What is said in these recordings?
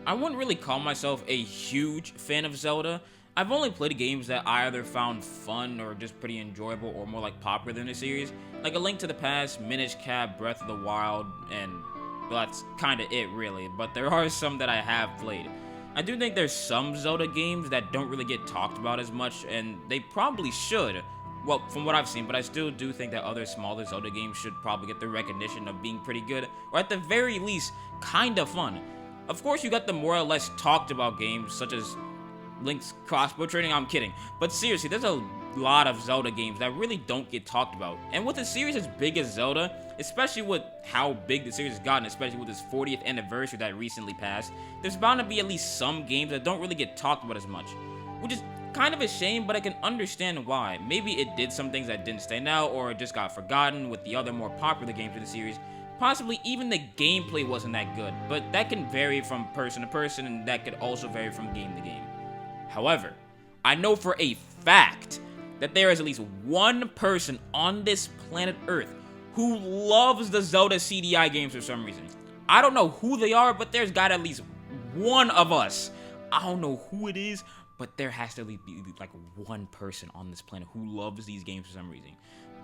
I wouldn't really call myself a huge fan of Zelda. I've only played games that I either found fun or just pretty enjoyable or more like popular in the series, like A Link to the Past, Minish Cap, Breath of the Wild, and well, that's kinda it really, but there are some that I have played. I do think there's some Zelda games that don't really get talked about as much, and they probably should, well, from what I've seen, but I still do think that other smaller Zelda games should probably get the recognition of being pretty good, or at the very least, kinda fun. Of course, you got the more or less talked about games, such as Link's crossbow training, I'm kidding. But seriously, there's a lot of Zelda games that really don't get talked about. And with a series as big as Zelda, especially with how big the series has gotten, especially with its 40th anniversary that recently passed, there's bound to be at least some games that don't really get talked about as much. Which is kind of a shame, but I can understand why. Maybe it did some things that didn't stand out, or it just got forgotten with the other more popular games in the series. Possibly even the gameplay wasn't that good, but that can vary from person to person, and that could also vary from game to game. However, I know for a fact that there is at least one person on this planet Earth who loves the Zelda CDI games for some reason. I don't know who they are, but there's got at least one of us. I don't know who it is, but there has to be like one person on this planet who loves these games for some reason.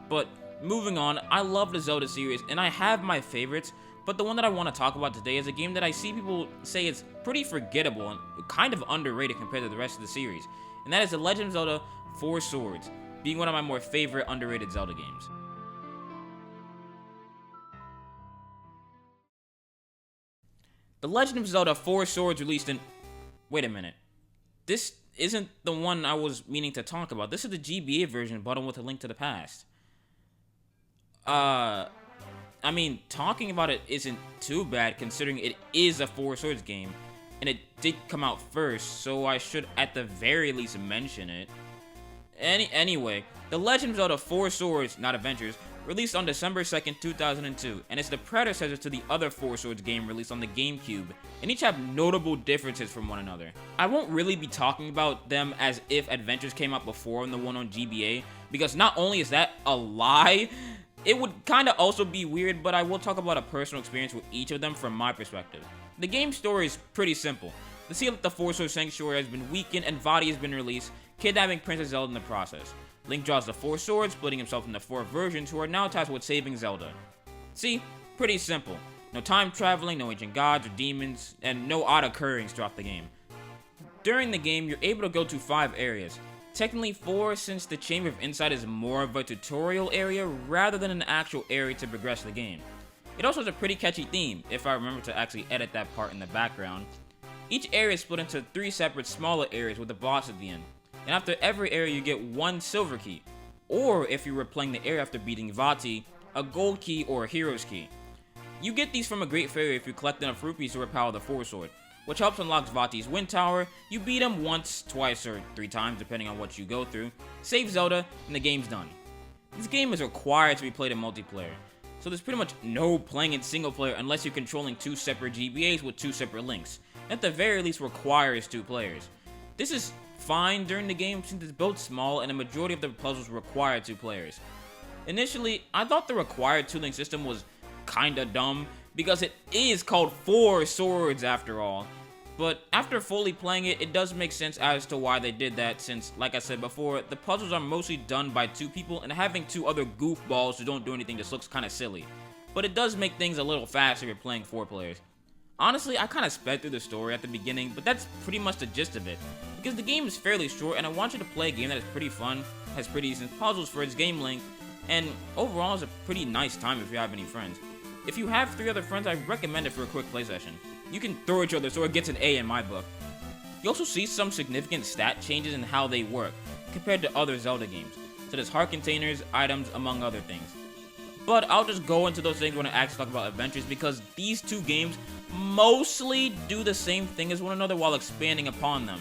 But moving on, I love the Zelda series, and I have my favorites, but the one that I want to talk about today is a game that I see people say is pretty forgettable and kind of underrated compared to the rest of the series, and that is The Legend of Zelda 4 Swords, being one of my more favorite underrated Zelda games. The Legend of Zelda 4 Swords released in... Wait a minute. This isn't the one I was meaning to talk about. This is the GBA version bundled with A Link to the Past. I mean, talking about it isn't too bad considering it is a 4 Swords game, and it did come out first, so I should at the very least mention it. Anyway, The Legend of Zelda 4 Swords, not Adventures, released on December 2nd, 2002, and it's the predecessor to the other 4 Swords game released on the GameCube, and each have notable differences from one another. I won't really be talking about them as if Adventures came out before the one on GBA, because not only is that a lie, it would kind of also be weird, but I will talk about a personal experience with each of them from my perspective. The game's story is pretty simple. The seal of the 4 Swords Sanctuary has been weakened and Vaati has been released, kidnapping Princess Zelda in the process. Link draws the 4 swords, splitting himself into 4 versions who are now tasked with saving Zelda. See? Pretty simple. No time traveling, no ancient gods or demons, and no odd occurrings throughout the game. During the game, you're able to go to 5 areas. Technically 4, since the Chamber of Insight is more of a tutorial area rather than an actual area to progress the game. It also has a pretty catchy theme, if I remember to actually edit that part in the background. Each area is split into 3 separate smaller areas with a boss at the end. And after every area you get 1 silver key, or if you were playing the area after beating Vaati, a gold key or a hero's key. You get these from a Great Fairy if you collect enough rupees to repower the 4 sword, which helps unlock Vaati's Wind Tower. You beat him once, twice, or 3 times depending on what you go through, save Zelda, and the game's done. This game is required to be played in multiplayer, so there's pretty much no playing in single player unless you're controlling 2 separate GBAs with 2 separate links. At the very least requires 2 players. This is fine during the game since it's built small and the majority of the puzzles require 2 players. Initially, I thought the required 2-link system was kinda dumb because it is called 4 Swords after all. But after fully playing it, it does make sense as to why they did that since, like I said before, the puzzles are mostly done by 2 people and having 2 other goofballs who don't do anything just looks kinda silly. But it does make things a little faster if you're playing 4 players. Honestly, I kinda sped through the story at the beginning, but that's pretty much the gist of it. Because the game is fairly short, and I want you to play a game that is pretty fun, has pretty decent puzzles for its game length, and overall is a pretty nice time if you have any friends. If you have 3 other friends, I recommend it for a quick play session. You can throw each other so it gets an A in my book. You also see some significant stat changes in how they work, compared to other Zelda games, such as heart containers, items, among other things. But I'll just go into those things when I actually talk about Adventures because these 2 games mostly do the same thing as one another while expanding upon them.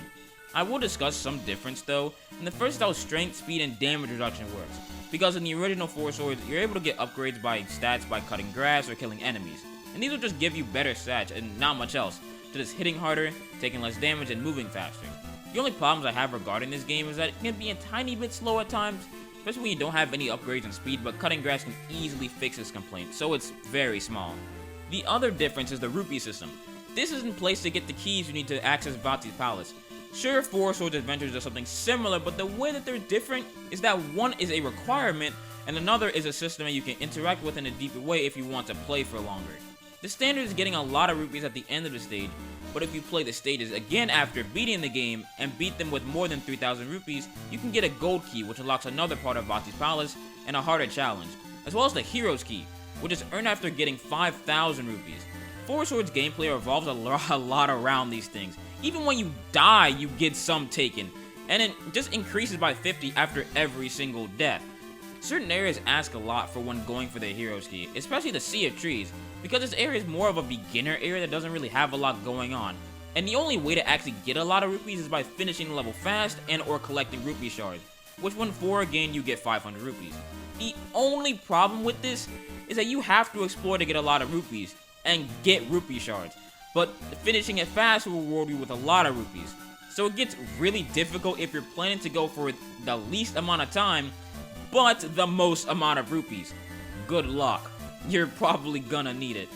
I will discuss some difference though, and the first is how strength, speed, and damage reduction works. Because in the original 4 Swords, you're able to get upgrades by stats by cutting grass or killing enemies. And these will just give you better stats and not much else, such as hitting harder, taking less damage, and moving faster. The only problems I have regarding this game is that it can be a tiny bit slow at times, especially when you don't have any upgrades in speed, but cutting grass can easily fix this complaint, so it's very small. The other difference is the rupee system. this is in place to get the keys you need to access Vati's palace. Sure, Four Swords Adventures does something similar, but the way that they're different is that one is a requirement, and another is a system that you can interact with in a deeper way if you want to play for longer. The standard is getting a lot of rupees at the end of the stage, but if you play the stages again after beating the game, and beat them with more than 3,000 rupees, you can get a gold key, which unlocks another part of Vati's palace, and a harder challenge, as well as the Hero's Key, which is earned after getting 5,000 rupees. Four Swords gameplay revolves a lot around these things. Even when you die, you get some taken, and it just increases by 50 after every single death. Certain areas ask a lot for when going for the Hero's Key, especially the Sea of Trees, because this area is more of a beginner area that doesn't really have a lot going on. And the only way to actually get a lot of rupees is by finishing the level fast and or collecting rupee shards, which when 4 again you get 500 rupees. The only problem with this is that you have to explore to get a lot of rupees, and get rupee shards, but finishing it fast will reward you with a lot of rupees. So it gets really difficult if you're planning to go for the least amount of time, but the most amount of rupees. Good luck. You're probably gonna need it.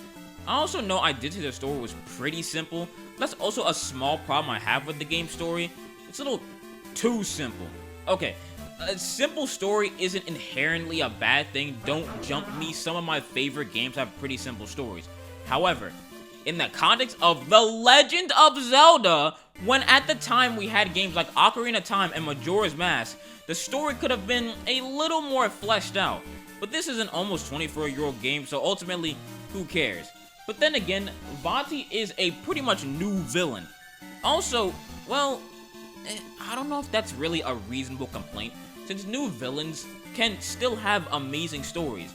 I also know I did say the story was pretty simple. That's also a small problem I have with the game story. It's a little too simple. Okay, a simple story isn't inherently a bad thing. Don't jump me. Some of my favorite games have pretty simple stories. However, in the context of The Legend of Zelda, when at the time we had games like Ocarina of Time and Majora's Mask, the story could have been a little more fleshed out. But this is an almost 24-year-old game, so ultimately, who cares? But then again, Vati is a pretty much new villain. Also, well, I don't know if that's really a reasonable complaint, since new villains can still have amazing stories.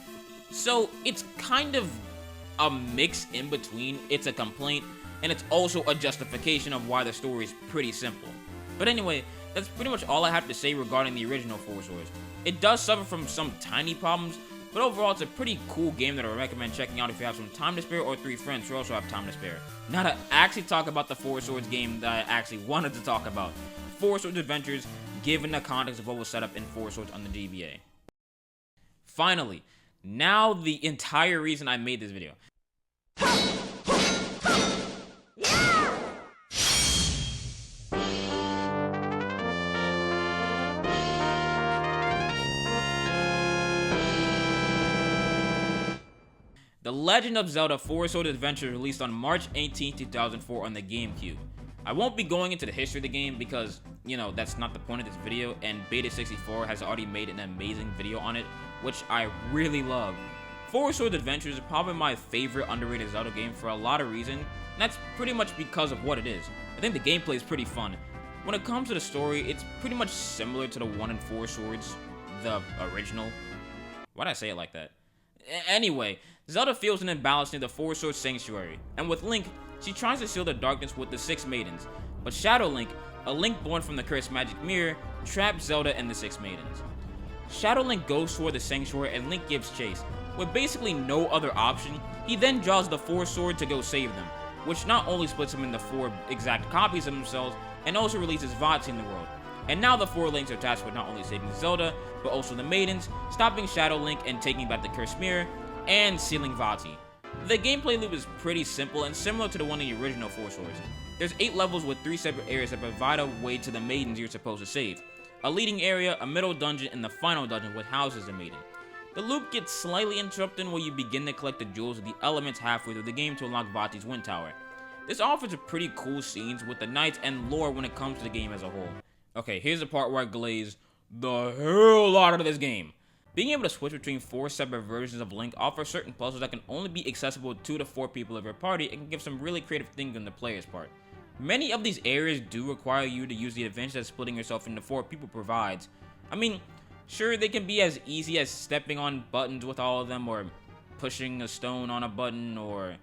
So it's kind of a mix in between. It's a complaint, and it's also a justification of why the story is pretty simple. But anyway, that's pretty much all I have to say regarding the original Four Swords. It does suffer from some tiny problems, but overall it's a pretty cool game that I recommend checking out if you have some time to spare or 3 friends who also have time to spare. Now to actually talk about the Four Swords game that I actually wanted to talk about. Four Swords Adventures, given the context of what was set up in Four Swords on the GBA. Finally, now the entire reason I made this video. The Legend of Zelda Four Swords Adventures released on March 18, 2004 on the GameCube. I won't be going into the history of the game because, you know, that's not the point of this video, and Beta64 has already made an amazing video on it, which I really love. Four Swords Adventures is probably my favorite underrated Zelda game for a lot of reasons, and that's pretty much because of what it is. I think the gameplay is pretty fun. When it comes to the story, it's pretty much similar to the one in Four Swords, the original. Why'd I say it like that? Anyway, Zelda feels an imbalance near the Four Swords Sanctuary, and with Link, she tries to seal the darkness with the 6 maidens, but Shadow Link, a Link born from the cursed magic mirror, traps Zelda and the 6 maidens. Shadow Link goes toward the sanctuary and Link gives chase. With basically no other option, he then draws the Four Sword to go save them, which not only splits him into 4 exact copies of themselves, and also releases Vati in the world. And now the 4 Links are tasked with not only saving Zelda, but also the maidens, stopping Shadow Link and taking back the cursed mirror, and sealing Vati. The gameplay loop is pretty simple and similar to the one in the original Four Swords. There's 8 levels with 3 separate areas that provide a way to the maidens you're supposed to save. A leading area, a middle dungeon, and the final dungeon which houses the maiden. The loop gets slightly interrupted when you begin to collect the jewels of the elements halfway through the game to unlock Vati's Wind Tower. This offers a pretty cool scenes with the knights and lore when it comes to the game as a whole. Okay, here's the part where I glaze the hell out of this game. Being able to switch between 4 separate versions of Link offers certain puzzles that can only be accessible to 2 to 4 people of your party and can give some really creative thinking on the player's part. Many of these areas do require you to use the advantage that splitting yourself into 4 people provides. I mean, sure, they can be as easy as stepping on buttons with all of them, or pushing a stone on a button, or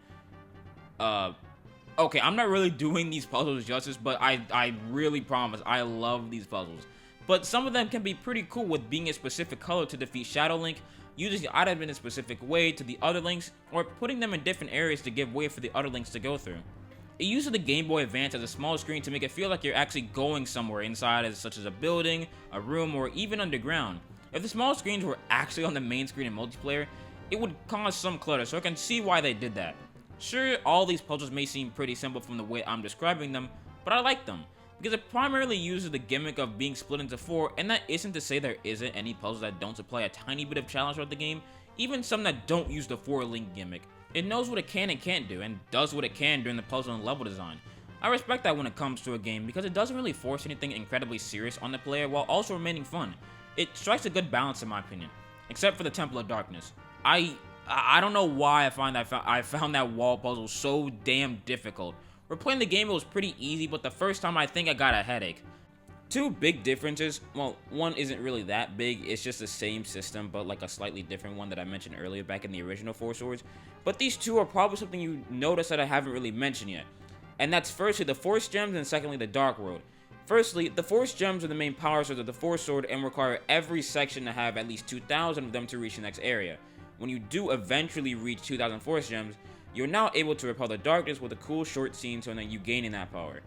okay, I'm not really doing these puzzles justice, but I really promise I love these puzzles. But some of them can be pretty cool, with being a specific color to defeat Shadow Link, using the item in a specific way to the other Links, or putting them in different areas to give way for the other Links to go through. It uses the Game Boy Advance as a small screen to make it feel like you're actually going somewhere inside, such as a building, a room, or even underground. If the small screens were actually on the main screen in multiplayer, it would cause some clutter, so I can see why they did that. Sure, all these puzzles may seem pretty simple from the way I'm describing them, but I like them, because it primarily uses the gimmick of being split into 4, and that isn't to say there isn't any puzzles that don't supply a tiny bit of challenge throughout the game, even some that don't use the 4-link gimmick. It knows what it can and can't do, and does what it can during the puzzle and level design. I respect that when it comes to a game, because it doesn't really force anything incredibly serious on the player while also remaining fun. It strikes a good balance in my opinion, except for the Temple of Darkness. I don't know why I found that wall puzzle so damn difficult. Replaying the game, it was pretty easy, but the first time I think I got a headache. Two big differences. Well, one isn't really that big, it's just the same system, but like a slightly different one that I mentioned earlier back in the original Four Swords. But these two are probably something you notice that I haven't really mentioned yet. And that's firstly the Force Gems and secondly the Dark World. Firstly, the Force Gems are the main power source of the Force Sword and require every section to have at least 2,000 of them to reach the next area. When you do eventually reach 2,000 Force Gems, you're now able to repel the darkness with a cool short scene so that you gain in that power.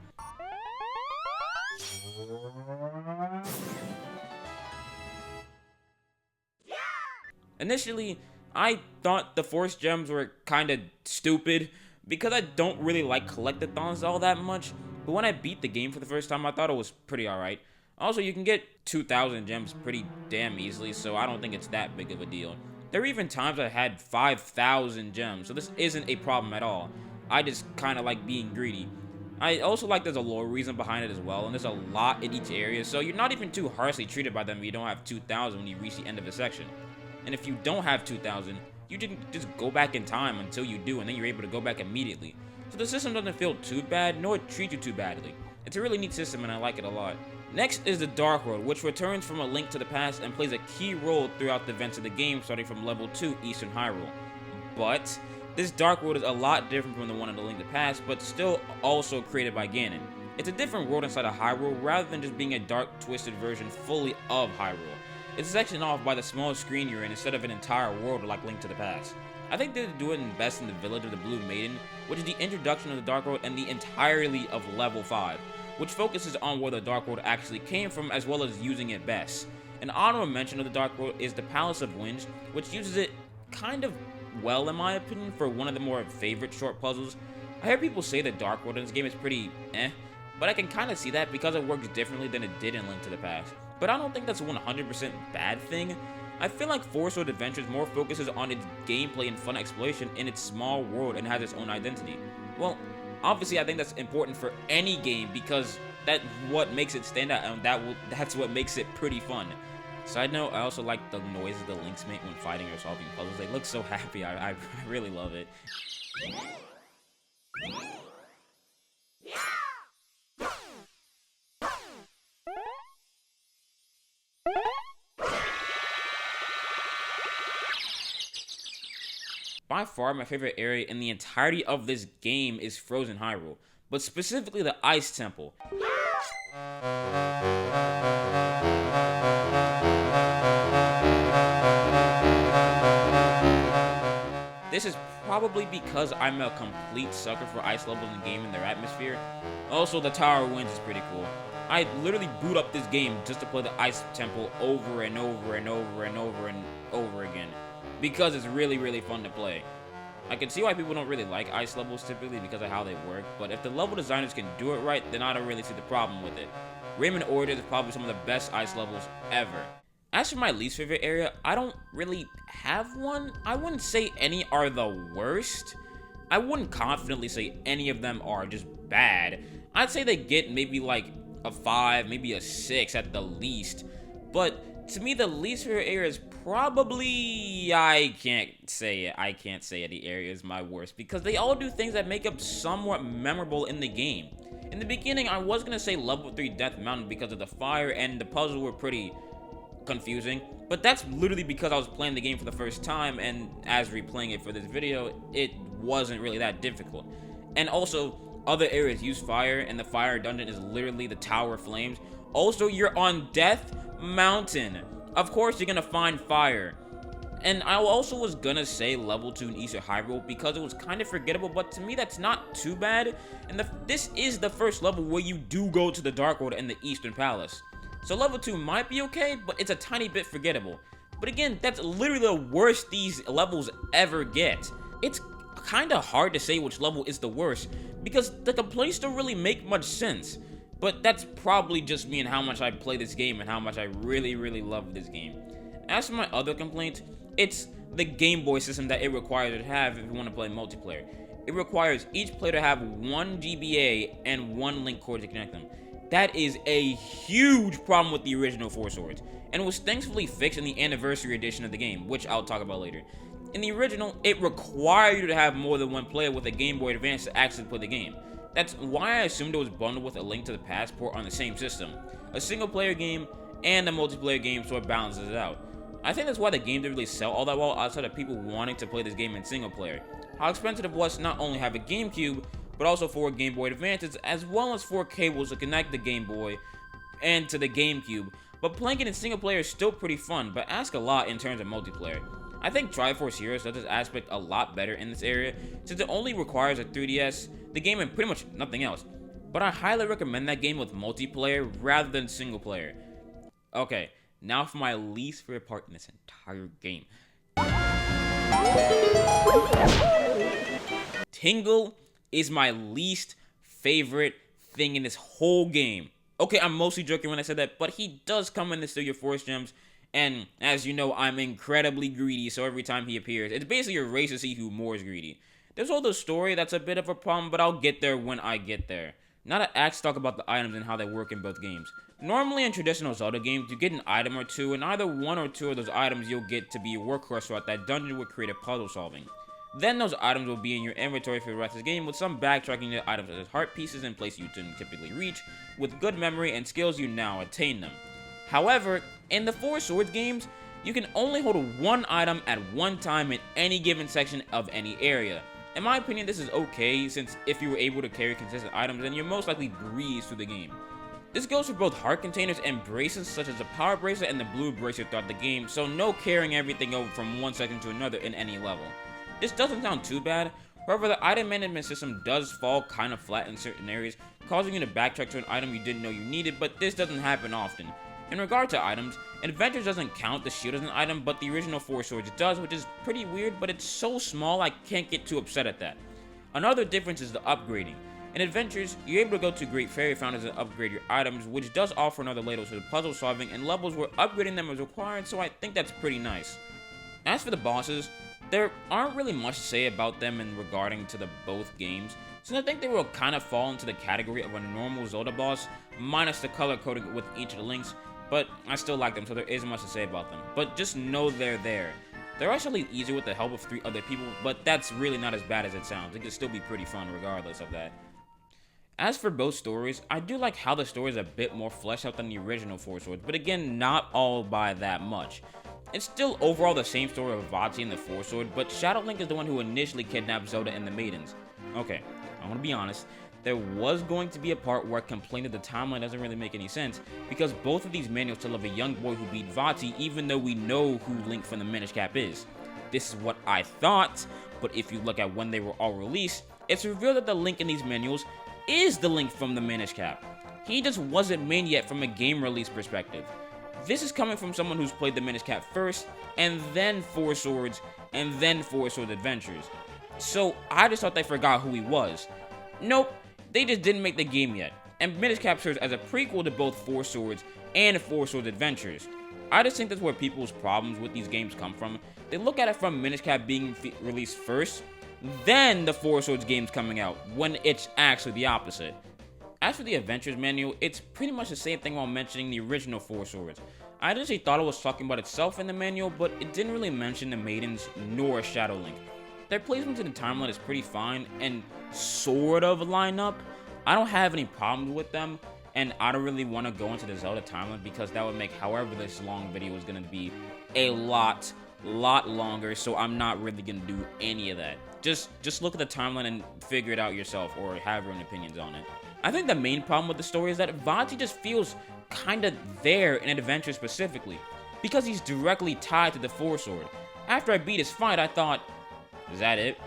Initially, I thought the Force Gems were kinda stupid because I don't really like collectathons all that much, but when I beat the game for the first time, I thought it was pretty alright. Also, you can get 2,000 gems pretty damn easily, so I don't think it's that big of a deal. There were even times I had 5,000 gems, so this isn't a problem at all. I just kinda like being greedy. I also like there's a lore reason behind it as well, and there's a lot in each area, so you're not even too harshly treated by them if you don't have 2,000 when you reach the end of a section. And if you don't have 2,000, you didn't just go back in time until you do, and then you're able to go back immediately. So the system doesn't feel too bad, nor treat you too badly. It's a really neat system, and I like it a lot. Next is the Dark World, which returns from A Link to the Past and plays a key role throughout the events of the game, starting from level 2 Eastern Hyrule. But this Dark World is a lot different from the one in A Link to the Past, but still also created by Ganon. It's a different world inside of Hyrule, rather than just being a dark, twisted version fully of Hyrule. It's sectioned off by the small screen you're in instead of an entire world like Link to the Past. I think they do it best in the Village of the Blue Maiden, which is the introduction of the Dark World and the entirety of level 5, which focuses on where the Dark World actually came from as well as using it best. An honorable mention of the Dark World is the Palace of Winds, which uses it kind of well in my opinion for one of the more favorite short puzzles. I hear people say the Dark World in this game is pretty but I can kind of see that because it works differently than it did in Link to the Past. But I don't think that's a 100% bad thing. I feel like Four Sword Adventures more focuses on its gameplay and fun exploration in its small world and has its own identity. Well, obviously I think that's important for any game because that's what makes it stand out, and that's what makes it pretty fun. Side note, I also like the noises the Links make when fighting or solving puzzles. They look so happy. I really love it. By far, my favorite area in the entirety of this game is Frozen Hyrule, but specifically the Ice Temple. This is probably because I'm a complete sucker for ice levels in the game and their atmosphere. Also, the Tower of Winds is pretty cool. I literally boot up this game just to play the Ice Temple over and over and over and over and over again, because it's really, really fun to play. I can see why people don't really like ice levels typically because of how they work, but if the level designers can do it right, then I don't really see the problem with it. Rayman Origins is probably some of the best ice levels ever. As for my least favorite area, I don't really have one. I wouldn't say any are the worst. I wouldn't confidently say any of them are just bad. I'd say they get maybe like a 5, maybe a 6 at the least. But to me, the least favorite area is probably, I can't say it. I can't say any area is my worst because they all do things that make up somewhat memorable in the game. In the beginning, I was gonna say level 3 Death Mountain because of the fire and the puzzles were pretty confusing, but that's literally because I was playing the game for the first time, and as replaying it for this video, it wasn't really that difficult. And also, other areas use fire, and the fire dungeon is literally the Tower of Flames. Also, you're on Death Mountain. Of course, you're gonna find fire. And I also was gonna say level 2 in Eastern Hyrule because it was kind of forgettable, but to me that's not too bad. And this is the first level where you do go to the Dark World and the Eastern Palace. So level 2 might be okay, but it's a tiny bit forgettable. But again, that's literally the worst these levels ever get. It's kinda hard to say which level is the worst, because the complaints don't really make much sense. But that's probably just me and how much I play this game and how much I really love this game. As for my other complaint, it's the Game Boy system that it requires to have if you want to play multiplayer. It requires each player to have one GBA and one link cord to connect them. That is a huge problem with the original Four Swords, and it was thankfully fixed in the anniversary edition of the game, which I'll talk about later. In the original, it required you to have more than one player with a Game Boy Advance to actually play the game. That's why I assumed it was bundled with a Link to the Past port on the same system, a single player game and a multiplayer game, so it balances it out. I think that's why the game didn't really sell all that well outside of people wanting to play this game in single player. How expensive it was to not only have a GameCube, but also 4 Game Boy Advances, as well as 4 cables to connect the Game Boy and to the GameCube. But playing it in single player is still pretty fun, but asks a lot in terms of multiplayer. I think Triforce Heroes does this aspect a lot better in this area, since it only requires a 3DS, the game, and pretty much nothing else. But I highly recommend that game with multiplayer rather than single player. Okay, now for my least favorite part in this entire game. Tingle is my least favorite thing in this whole game. Okay, I'm mostly joking when I said that, but he does come in to steal your Force Gems, and as you know, I'm incredibly greedy, so every time he appears, it's basically a race to see who more is greedy. There's all the story that's a bit of a problem, but I'll get there when I get there. Now to actually talk about the items and how they work in both games. Normally in traditional Zelda games, you get an item or two, and either one or two of those items you'll get to be your workhorse throughout that dungeon with creative puzzle solving. Then those items will be in your inventory for the rest of the game, with some backtracking to items such as heart pieces in place you didn't typically reach, with good memory and skills you now attain them. However, in the Four Swords games, you can only hold one item at one time in any given section of any area. In my opinion, this is okay, since if you were able to carry consistent items, then you'll most likely breeze through the game. This goes for both heart containers and bracelets, such as the power bracelet and the blue bracelet throughout the game, so no carrying everything over from one section to another in any level. This doesn't sound too bad, however the item management system does fall kind of flat in certain areas, causing you to backtrack to an item you didn't know you needed, but this doesn't happen often. In regard to items, Adventures doesn't count the shield as an item, but the original Four Swords does, which is pretty weird, but it's so small I can't get too upset at that. Another difference is the upgrading. In Adventures, you're able to go to Great Fairy Fountains and upgrade your items, which does offer another layer to the puzzle solving and levels where upgrading them is required, so I think that's pretty nice. As for the bosses, there aren't really much to say about them in regarding to the both games, since I think they will kind of fall into the category of a normal Zelda boss, minus the color coding with each of the links, but I still like them, so there isn't much to say about them. But just know they're there. They're actually easier with the help of 3 other people, but that's really not as bad as it sounds. It can still be pretty fun regardless of that. As for both stories, I do like how the story is a bit more fleshed out than the original Four Swords, but again, not all by that much. It's still overall the same story of Vati and the Four Sword, but Shadow Link is the one who initially kidnapped Zelda and the maidens. Okay, I want to be honest, there was going to be a part where I complained that the timeline doesn't really make any sense, because both of these manuals tell of a young boy who beat Vati, even though we know who Link from the Minish Cap is. This is what I thought, but if you look at when they were all released, it's revealed that the Link in these manuals is the Link from the Minish Cap. He just wasn't made yet from a game release perspective. This is coming from someone who's played the Minish Cap first, and then Four Swords, and then Four Swords Adventures. So I just thought they forgot who he was. Nope, they just didn't make the game yet, and Minish Cap serves as a prequel to both Four Swords and Four Swords Adventures. I just think that's where people's problems with these games come from. They look at it from Minish Cap being released first, then the Four Swords games coming out, when it's actually the opposite. As for the Adventures manual, it's pretty much the same thing while mentioning the original Four Swords. I initially thought it was talking about itself in the manual, but it didn't really mention the maidens nor Shadow Link. Their placement in the timeline is pretty fine and sort of line up. I don't have any problems with them, and I don't really want to go into the Zelda timeline because that would make however this long video is going to be a lot longer, so I'm not really going to do any of that. Just look at the timeline and figure it out yourself, or have your own opinions on it. I think the main problem with the story is that Vati just feels kinda there in Adventure specifically, because he's directly tied to the Four Sword. After I beat his fight, I thought, is that it?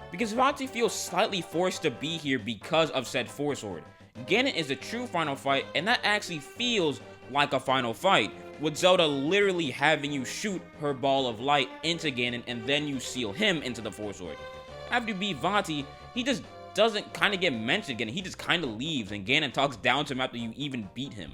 Because Vati feels slightly forced to be here because of said Four Sword. Ganon is the true final fight, and that actually feels like a final fight, with Zelda literally having you shoot her ball of light into Ganon, and then you seal him into the Four Sword. After you beat Vati, he just doesn't kind of get mentioned again. He just kind of leaves, and Ganon talks down to him after you even beat him.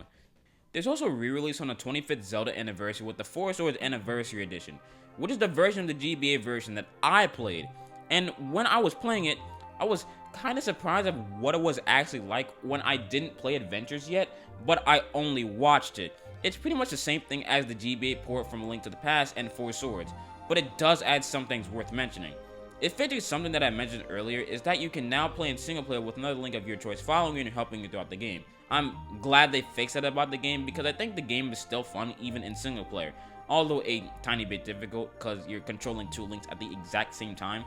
There's also a re-release on the 25th Zelda anniversary with the Four Swords Anniversary Edition, which is the version of the GBA version that I played. And when I was playing it, I was kind of surprised at what it was actually like when I didn't play Adventures yet, but I only watched it. It's pretty much the same thing as the GBA port from A Link to the Past and Four Swords, but it does add some things worth mentioning. It features something that I mentioned earlier, is that you can now play in single player with another Link of your choice following you and helping you throughout the game. I'm glad they fixed that about the game because I think the game is still fun even in single player, although a tiny bit difficult because you're controlling two Links at the exact same time.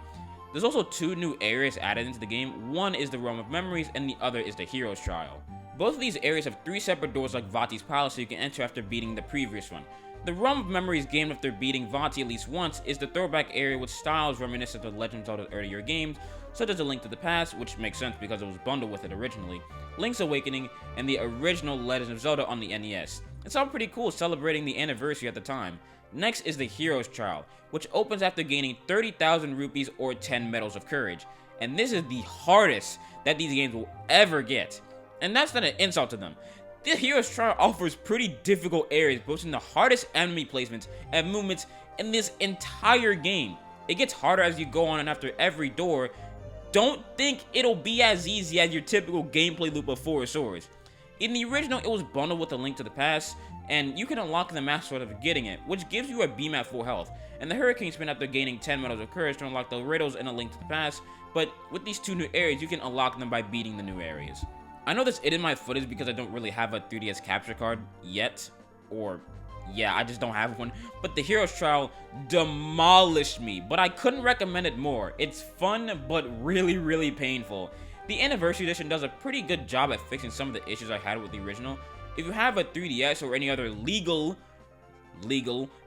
There's also two new areas added into the game. One is the Realm of Memories and the other is the Hero's Trial. Both of these areas have three separate doors like Vati's Palace so you can enter after beating the previous one. The Realm of Memories gained after beating Vati at least once is the throwback area with styles reminiscent of Legend of Zelda's earlier games, such as A Link to the Past, which makes sense because it was bundled with it originally, Link's Awakening, and the original Legend of Zelda on the NES. It's all pretty cool celebrating the anniversary at the time. Next is the Hero's Trial, which opens after gaining 30,000 rupees or 10 medals of courage. And this is the hardest that these games will ever get. And that's not an insult to them. The Hero's Trial offers pretty difficult areas, boasting the hardest enemy placements and movements in this entire game. It gets harder as you go on, and after every door, don't think it'll be as easy as your typical gameplay loop of Four Swords. In the original, it was bundled with A Link to the Past, and you can unlock the Master Sword after getting it, which gives you a beam at full health, and the Hurricane Spin after gaining 10 medals of courage to unlock the riddles in A Link to the Past, but with these two new areas, you can unlock them by beating the new areas. I know this in my footage because I don't really have a 3DS capture card yet, or yeah, I just don't have one, but the Hero's Trial demolished me, but I couldn't recommend it more. It's fun, but really painful. The Anniversary Edition does a pretty good job at fixing some of the issues I had with the original. If you have a 3DS or any other legal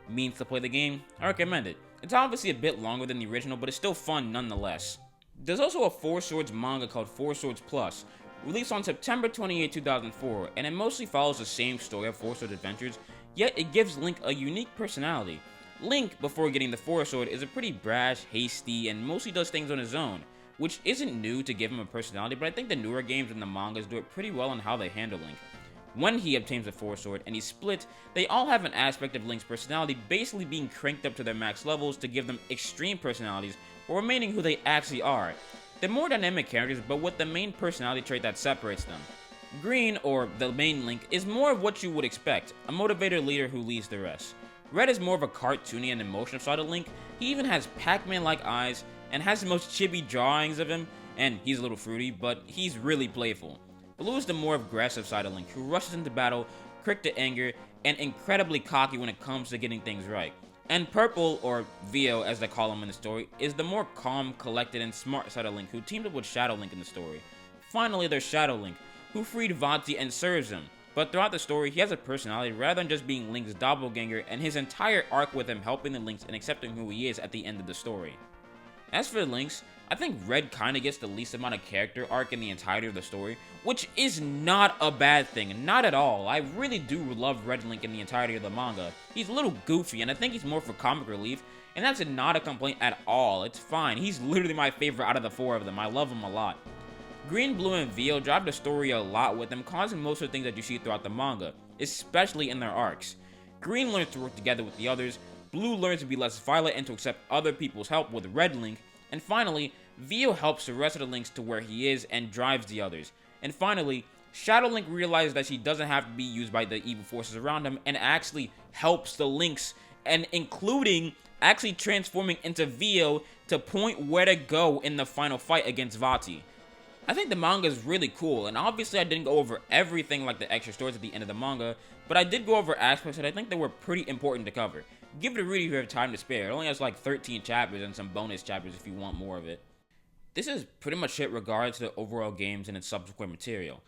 means to play the game, I recommend it. It's obviously a bit longer than the original, but it's still fun nonetheless. There's also a Four Swords manga called Four Swords Plus, released on September 28, 2004, and it mostly follows the same story of Four Swords Adventures, yet it gives Link a unique personality. Link, before getting the Four Sword, is a pretty brash, hasty, and mostly does things on his own, which isn't new to give him a personality, but I think the newer games and the mangas do it pretty well on how they handle Link. When he obtains the Four Sword and he's split, they all have an aspect of Link's personality basically being cranked up to their max levels to give them extreme personalities while remaining who they actually are. They're more dynamic characters, but with the main personality trait that separates them. Green, or the main Link, is more of what you would expect, a motivator leader who leads the rest. Red is more of a cartoony and emotional side of Link. He even has Pac-Man-like eyes and has the most chibi drawings of him, and he's a little fruity, but he's really playful. Blue is the more aggressive side of Link, who rushes into battle, quick to anger, and incredibly cocky when it comes to getting things right. And Purple, or Vio as they call him in the story, is the more calm, collected, and smart side of Link, who teamed up with Shadow Link in the story. Finally, there's Shadow Link, who freed Vati and serves him, but throughout the story, he has a personality rather than just being Link's doppelganger, and his entire arc with him helping the Links and accepting who he is at the end of the story. As for the Links, I think Red kinda gets the least amount of character arc in the entirety of the story, which is not a bad thing, not at all. I really do love Red Link in the entirety of the manga. He's a little goofy, and I think he's more for comic relief, and that's not a complaint at all. It's fine. He's literally my favorite out of the four of them. I love him a lot. Green, Blue, and Vio drive the story a lot with them, causing most of the things that you see throughout the manga, especially in their arcs. Green learns to work together with the others, Blue learns to be less violent and to accept other people's help with Red Link, and finally, Vio helps the rest of the Links to where he is and drives the others. And finally, Shadow Link realizes that she doesn't have to be used by the evil forces around him and actually helps the Links, and including actually transforming into Vio to point where to go in the final fight against Vati. I think the manga is really cool, and obviously I didn't go over everything like the extra stories at the end of the manga, but I did go over aspects that I think that were pretty important to cover. Give it a read if you have time to spare. It only has like 13 chapters and some bonus chapters if you want more of it. This is pretty much it regarding to the overall games and its subsequent material.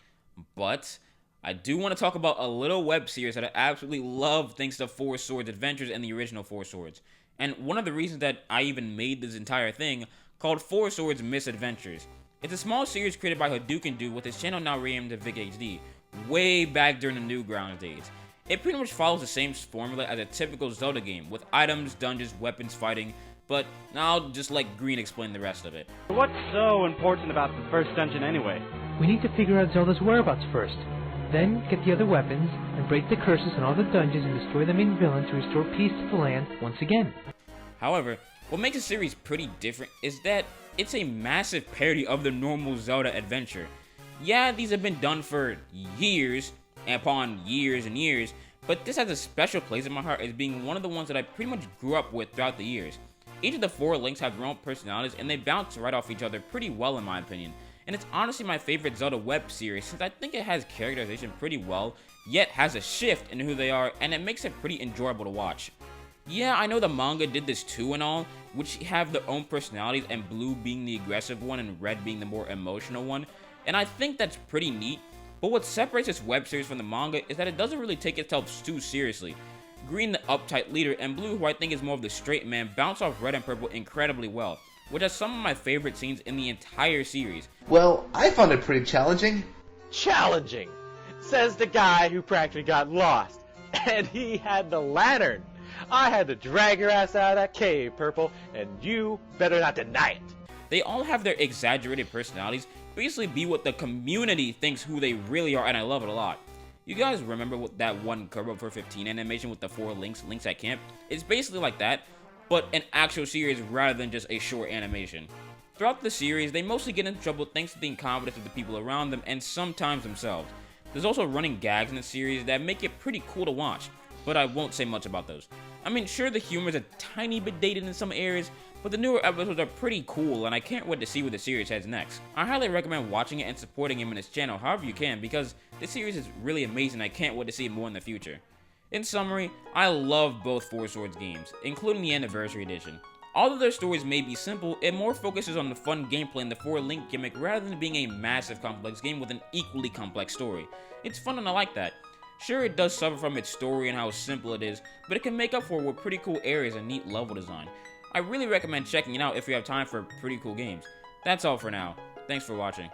But I do want to talk about a little web series that I absolutely love thanks to Four Swords Adventures and the original Four Swords. And one of the reasons that I even made this entire thing called Four Swords Misadventures. It's a small series created by Hadouken Dude with his channel now renamed to Vic HD, way back during the Newgrounds days. It pretty much follows the same formula as a typical Zelda game, with items, dungeons, weapons, fighting, but I'll just let Green explain the rest of it. What's so important about the first dungeon anyway? We need to figure out Zelda's whereabouts first. Then get the other weapons and break the curses on all the dungeons and destroy the main villain to restore peace to the land once again. However, what makes the series pretty different is that it's a massive parody of the normal Zelda adventure. Yeah, these have been done for years upon years and years, but this has a special place in my heart as being one of the ones that I pretty much grew up with throughout the years. Each of the 4 links have their own personalities and they bounce right off each other pretty well in my opinion. And it's honestly my favorite Zelda web series since I think it has characterization pretty well, yet has a shift in who they are, and it makes it pretty enjoyable to watch. Yeah, I know the manga did this too and all, which have their own personalities, and Blue being the aggressive one and Red being the more emotional one, and I think that's pretty neat, but what separates this web series from the manga is that it doesn't really take itself too seriously. Green, the uptight leader, and Blue, who I think is more of the straight man, bounce off Red and Purple incredibly well, which has some of my favorite scenes in the entire series. Well, I found it pretty challenging. Challenging, says the guy who practically got lost, and he had the lantern. I had to drag your ass out of that cave, Purple, and you better not deny it. They all have their exaggerated personalities, basically be what the community thinks who they really are, and I love it a lot. You guys remember what that one Curve for 15 animation with the 4 links at camp? It's basically like that, but an actual series rather than just a short animation. Throughout the series, they mostly get into trouble thanks to the incompetence of the people around them and sometimes themselves. There's also running gags in the series that make it pretty cool to watch, but I won't say much about those. I mean, sure, the humor is a tiny bit dated in some areas, but the newer episodes are pretty cool, and I can't wait to see where the series heads next. I highly recommend watching it and supporting him in his channel however you can, because this series is really amazing. I can't wait to see more in the future. In summary, I love both Four Swords games, including the Anniversary Edition. Although their stories may be simple, it more focuses on the fun gameplay and the 4-link gimmick rather than being a massive complex game with an equally complex story. It's fun and I like that. Sure, it does suffer from its story and how simple it is, but it can make up for it with pretty cool areas and neat level design. I really recommend checking it out if you have time for pretty cool games. That's all for now. Thanks for watching.